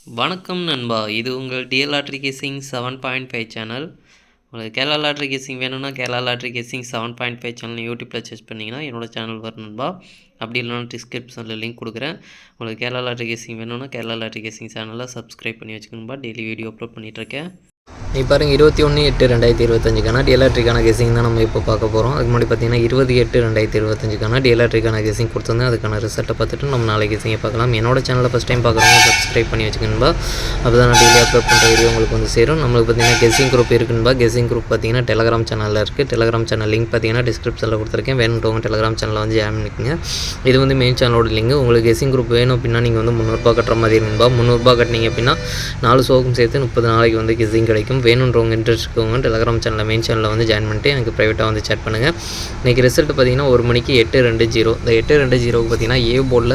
வணக்கம் நண்பா, இது உங்கள் டிஎல் லாட்ரி கேசிங் 7.5 சேனல். உங்களுக்கு கேரளா லாட்ரி கேசிங் வேணும்னா கேரளா லாட்ரி கேசிங் 7.5 சேனல் யூடியூப்பில் சர்ச் பண்ணிங்கன்னா என்னோட சேனல் வரும் நண்பா. அப்படி இல்லைனா டிஸ்கிரிப்ஷனில் லிங்க் கொடுக்குறேன். உங்களுக்கு கேரளா லாட்ரி கேசிங் வேணும்னா கேரளா லாட்ரி கேசிங் சேனலில் சப்ஸ்கிரைப் பண்ணி வச்சுக்கணும்பா. டெய்லி வீடியோ அப்லோட் பண்ணிகிட்ருக்கேன். பாருங்கள் 21/8/2025 டிஎல்ஆர்ட்ரிக்கான கெஸிங் தான் நம்ம இப்போ பார்க்க போகிறோம். அதுக்கு முன்னாடி பார்த்தீங்கன்னா 20/8/2025 டிஎல்ஆர்ட்ரிக்கான கெஸிங் கொடுத்துருந்தேன். அதுக்கான ரிசல்ட்டை பார்த்துட்டு நம்ம நாளைக்கு கெஸிங்கை பார்க்கலாம். என்னோட சேனலில் ஃபஸ்ட் டைம் பார்க்குறவங்க சப்ஸ்கிரைப் பண்ணி வச்சுக்கணும்பா. அப்போ தான் நான் டெய்லி அப்லோட் பண்ணுற வீடியோ உங்களுக்கு வந்து சேரும். நம்மளுக்கு பார்த்தீங்கன்னா கெஸிங் குரூப் இருக்குன்பா. கெஸிங் குரூப் பார்த்தீங்கன்னா டெலகிராம் சேனலில் இருக்குது. டெலகிராம் சேனல் லிங்க் பார்த்தீங்கன்னா டிஸ்கிரிப்ஷனில் கொடுத்துருக்கேன். வேணுன்றவங்க டெலகிராம் சேனலில் வந்து ஜாயின் பண்ணிக்கோங்க. இது வந்து மெயின் சேனலோட லிங்க். உங்களுக்கு கெஸிங் குரூப் வேணும் அப்படின்னா நீங்கள் வந்து 300 ரூபா கட்டுற மாதிரி இருக்குன்பா. 300 ரூபா கட்டினீங்க அப்படின்னா 4 ஷோக்கும் சேர்த்து 30 நாளைக்கு வந்து கெஸிங் கிடைக்கும். வேணுன்றவங்க இன்ட்ரெஸ்ட் இருக்கவங்க டெலகிராம் சேனலில் மெயின் சேனலில் வந்து ஜாயின் பண்ணிட்டு எனக்கு ப்ரைவேட்டாக வந்து சேட் பண்ணுங்கள். இன்றைக்கி ரிசல்ட் பார்த்திங்கன்னா 1 மணிக்கு 820. இந்த 820க்கு பார்த்திங்கன்னா ஏ போர்டில்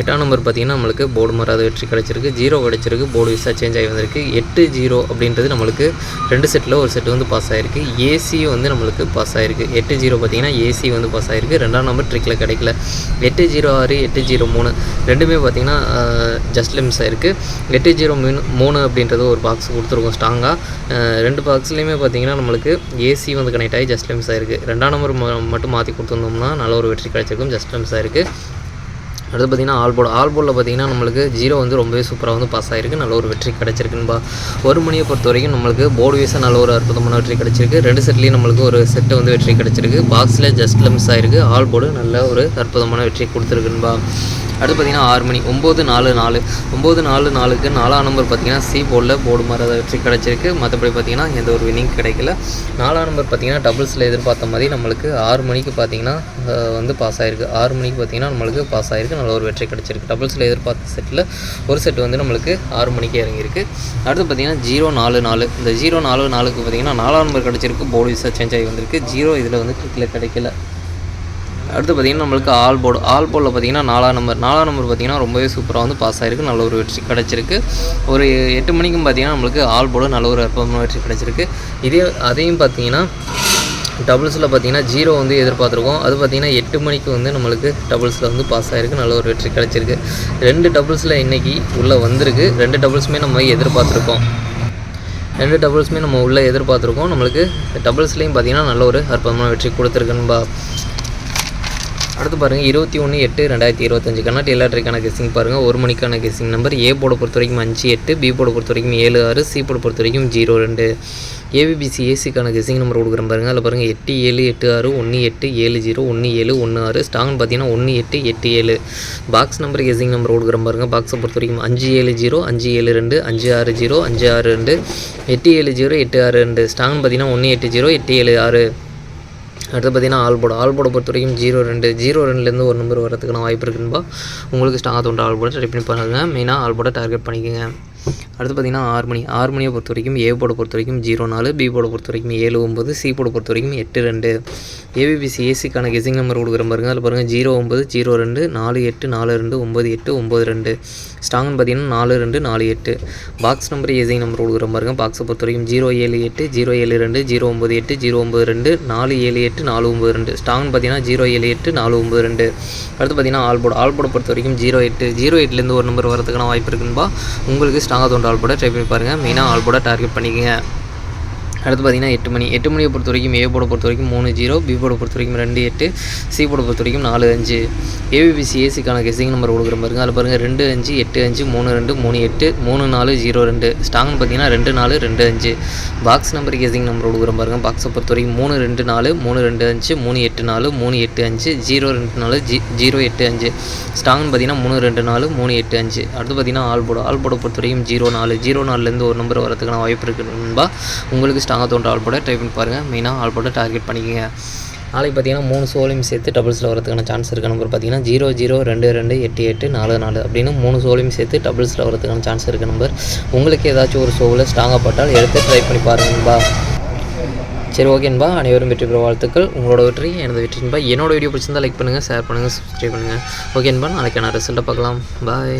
8ஆம் நம்பர் பார்த்திங்கன்னா நம்மளுக்கு போர்டு மாறாத வெற்றி கிடச்சிருக்கு. 0 கிடச்சிருக்கு. போர்டு விசா சேஞ்ச் ஆகி வந்திருக்கு. 80 அப்படின்றது நம்மளுக்கு 2 செட்டில் ஒரு செட்டு வந்து பாஸ் ஆகிருக்கு. ஏசி வந்து நம்மளுக்கு பாஸ் ஆகிருக்கு. 80 பார்த்திங்கன்னா ஏசி வந்து பாஸ் ஆகிருக்கு. 2ஆம் நம்பர் ட்ரிக்கில் கிடைக்கல. 806 803 ரெண்டுமே பார்த்திங்கன்னா ஜஸ்ட்டில் மிஸ் ஆகிருக்கு. 803 அப்படின்றது ஒரு பாக்ஸ் கொடுத்துருக்கோம் ஸ்ட்ராங்காக. 2 பாக்ஸ்லேயுமே பார்த்திங்கன்னா நம்மளுக்கு ஏசி வந்து கனெக்ட் ஆகி ஜஸ்ட்டில் மிஸ் ஆகிருக்கு. 2ஆம் நம்பர் மட்டும் மாற்றி கொடுத்துருந்தோம்னா நல்ல ஒரு வெற்றி கிடைச்சிருக்கும். ஜஸ்ட்டில் மிஸ் ஆகிருக்கு. அடுத்து பார்த்திங்கன்னா ஆல்போர்டில் பார்த்திங்கன்னா நம்மளுக்கு 0 வந்து ரொம்பவே சூப்பராக வந்து பாஸ் ஆகிருக்கு. நல்ல ஒரு வெற்றி கிடச்சிருக்குன்பா. 1 மணியை பொறுத்த வரைக்கும் நம்மளுக்கு போர்டு வீஸாக நல்ல ஒரு அற்புதமான வெற்றி கிடச்சிருக்கு. 2 செட்லேயும் நம்மளுக்கு ஒரு செட்டு வந்து வெற்றி கிடச்சிருக்கு. பாக்ஸில் ஜஸ்ட்டில் மிஸ் ஆகிருக்கு. ஆல்போர்டு நல்ல ஒரு அற்புதமான வெற்றி கொடுத்துருக்குன்பா. அடுத்து பார்த்திங்கன்னா 6 மணி 944க்கு 4ஆம் நம்பர் பார்த்திங்கன்னா சி போர்டில் போர்டு மாறாத வெற்றி கிடச்சிருக்கு. மற்றபடி பார்த்திங்கன்னா எந்த ஒரு வினிங் கிடைக்கல. 4ஆம் நம்பர் பார்த்திங்கன்னா டபுள்ஸில் எதிர்பார்த்த மாதிரி நம்மளுக்கு 6 மணிக்கு பார்த்திங்கன்னா வந்து பாஸ் ஆகிருக்கு. 6 மணிக்கு பார்த்திங்கன்னா நம்மளுக்கு பாஸ் ஆகிருக்கு. நல்ல ஒரு வெற்றி கிடச்சிருக்கு. டபுள்ஸில் எதிர்பார்த்த செட்டில் ஒரு செட் வந்து நம்மளுக்கு 6 மணிக்கு இறங்கியிருக்கு. அடுத்து பார்த்திங்கன்னா 044 இந்த 044க்கு பார்த்திங்கன்னா 4ஆம் நம்பர் கிடச்சிருக்கு. போர்டு விசா சேஞ்ச் ஆகி வந்திருக்கு. 0 இதில் வந்து கிளிக்கில் கிடைக்கல. அடுத்து பார்த்திங்கன்னா நம்மளுக்கு ஆல்போர்டில் பார்த்திங்கன்னா 4ஆம் நம்பர் பார்த்திங்கன்னா ரொம்பவே சூப்பராக வந்து பாஸ் ஆகிருக்கு. நல்ல ஒரு வெற்றி கிடச்சிருக்கு. ஒரு 8 மணிக்கும் பார்த்திங்கன்னா நம்மளுக்கு ஆல்போர்டு நல்ல ஒரு அற்புதமான வெற்றி கிடச்சிருக்கு. அதையும் பார்த்திங்கன்னா டபுள்ஸில் பார்த்திங்கன்னா 0 வந்து எதிர்பார்த்துருக்கோம். அது பார்த்திங்கன்னா 8 மணிக்கு வந்து நம்மளுக்கு டபுள்ஸில் வந்து பாஸ் ஆகிருக்கு. நல்ல ஒரு வெற்றி கிடச்சிருக்கு. 2 டபுள்ஸில் இன்றைக்கி உள்ளே வந்திருக்கு. 2 டபுள்ஸுமே நம்ம எதிர்பார்த்துருக்கோம். நம்மளுக்கு டபுள்ஸ்லேயும் பார்த்திங்கன்னா நல்ல ஒரு அற்புதமான வெற்றி கொடுத்துருக்குன்பா. அடுத்து பாருங்கள் 21/8/2025 டிஎல்ஆர்ட்ரிக்கான கெஸிங் பாருங்கள். 1 மணிக்கான கெஸிங் நம்பர் ஏ போர்டை பொறுத்த வரைக்கும் 58, பி போர்டை பொறுத்த வரைக்கும் 76, சி போர்டை பொறுத்த வரைக்கும் 02. ஏபிபிசி ஏசிக்கான கெஸிங் நம்பர் கொடுக்குறேன் பாருங்கள். அதில் பாருங்கள் 8786 1870 1716 ஸ்டாங்னு பார்த்தீங்கன்னா 1887. பாக்ஸ் நம்பர் கெஸிங் நம்பர் கொடுக்குறேன் பாருங்கள். பாக்ஸை பொறுத்த வரைக்கும் 570 572 560 562 870 862 ஸ்டாங்னு பார்த்தீங்கன்னா 180 876. அடுத்து பார்த்திங்கன்னா ஆல்போர்டை பொறுத்த வரைக்கும் 02 ஒரு நம்பர் வரதுக்கான வாய்ப்பு இருக்குன்பா. உங்களுக்கு ஸ்ட்ராங்காக தோன்ற ஆல்போர்டை ட்ரை பண்ணி பாருங்கள். மெயினாக ஆல்போர்டை டார்கெட் பண்ணிக்கோங்க. அடுத்து பார்த்திங்கன்னா 6 மணியை பொறுத்த வரைக்கும் ஏ போர்டை பொறுத்த வரைக்கும் 04, பி போர்டை பொறுத்த வரைக்கும் 79, சி போர்டை பொறுத்த வரைக்கும் 82. ஏபிபிசி ஏசிக்கான கெஸிங் நம்பர் கொடுக்குற பாருங்கள். அதில் பாருங்கள் 09 02 48 42 98 92 ஸ்ட்ராங்னு பார்த்தீங்கன்னா 42 48. பாக்ஸ் நம்பர் ஏசிங் நம்பர் கொடுக்குற பாருங்கள். பாக்ஸை பொறுத்த வரைக்கும் 078 072 098 092 478 492 ஸ்ட்ராங்னு பார்த்தீங்கன்னா 078 492. அடுத்து பார்த்திங்கன்னா ஆல்போர்டை பொறுத்த வரைக்கும் 08 ஒரு நம்பர் வரதுக்கான வாய்ப்பு இருக்குன்பா. உங்களுக்கு ஸ்ட்ராங்காக தோன்ற ஆல்போர்டை ட்ரை பண்ணி பாருங்கள். மெயினாக ஆல்போர்டை டார்கெட் பண்ணிக்கோங்க. அடுத்து பார்த்திங்கன்னா 8 மணியை பொறுத்த வரைக்கும் ஏ போர்டை பொறுத்த வரைக்கும் 30, பி போர்டை பொறுத்த வரைக்கும் 28, சி போர்டை பொறுத்த வரைக்கும் 45. ஏபிபிசி ஏசிக்கான கெஸிங் நம்பர் கொடுக்குற பாருங்கள். அதில் பாருங்கள் 25 85 32 38 3402 ஸ்ட்ராங்னு பார்த்தீங்கன்னா 24 25. பாக்ஸ் நம்பர் கெஸிங் நம்பர் கொடுக்குற பாருங்கள். பாக்ஸை பொறுத்த வரைக்கும் 324 325 384 385 024 085 ஸ்ட்ராங்னு பார்த்தீங்கன்னா 324 385. அடுத்து பார்த்திங்கன்னா ஆல்போர்டை பொறுத்த வரைக்கும் 04 ஒரு நம்பர் வரதுக்கான வாய்ப்பு இருக்குன்பா. உங்களுக்கு ஸ்ட்ராங்காக தோன்ற ஆல்போர்டை ட்ரை பண்ணி பாருங்கள். மெயினாக ஆல்போர்டை டார்கெட் பண்ணிக்கோங்க. நாளைக்கு பார்த்திங்கன்னா 3 சோலையும் சேர்த்து டபுள்ஸில் வரதுக்கான சான்ஸ் இருக்க நம்பர் பார்த்திங்கன்னா 00228844 அப்படின்னு 3 சோலையும் சேர்த்து டபுள்ஸில் வரதுக்கான சான்ஸ் இருக்க நம்பர். உங்களுக்கு ஏதாச்சும் ஒரு ஷோவில் ஸ்ட்ராங்காக பட்டால் எடுத்து ட்ரை பண்ணி பாருங்கன்பா. சரி ஓகேன்பா. அனைவரும் வெற்றி பெற வாழ்த்துக்கள். உங்களோட வெற்றி எனது வெற்றின்பா. என்னோட வீடியோ பிடிச்சிருந்தால் லைக் பண்ணுங்கள், ஷேர் பண்ணுங்கள், சப்ஸ்கிரைப் பண்ணுங்கள். ஓகேன்பா. நாளைக்கான ரிசல்ட்டை பார்க்கலாம். பாய்.